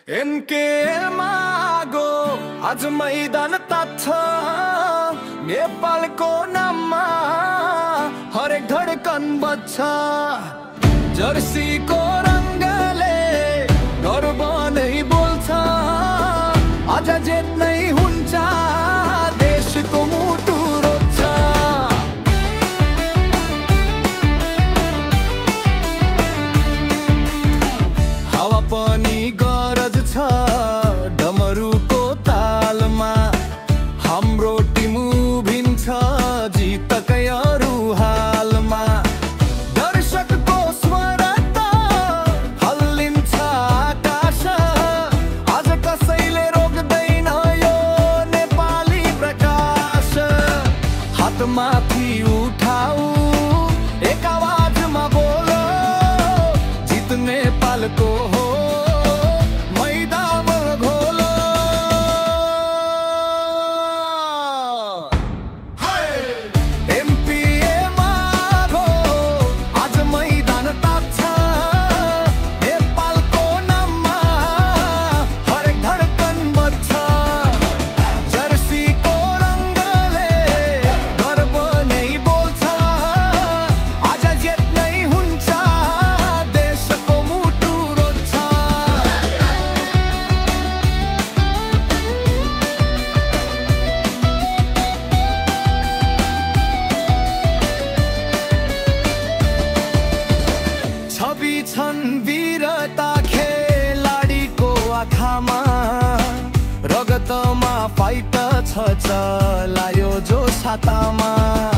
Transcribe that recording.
एनकेमा go आज मैदान तात्छ नेपालको नाममा हरेक धडकन बज्छ जर्सीको रङ्गले गर्व नै बोल्छ आज जित्नै हुन्छ देशको मुटु रोज्छ हावा पनि गरज छ डमरुको तालमा हाम्रो टिम उभिन्छ जितकै अरू हालमा दर्शकको स्वर त हल्लिन्छ आकाश आज कसैले रोक्दैन यो नेपाली प्रकाश हात माथि उठाऊ एक आवाजमा बोलो जित नेपालको हो छन् वीरता खेलाडीको आँखामा रगतमा फाइट छ चलायो जो छातामा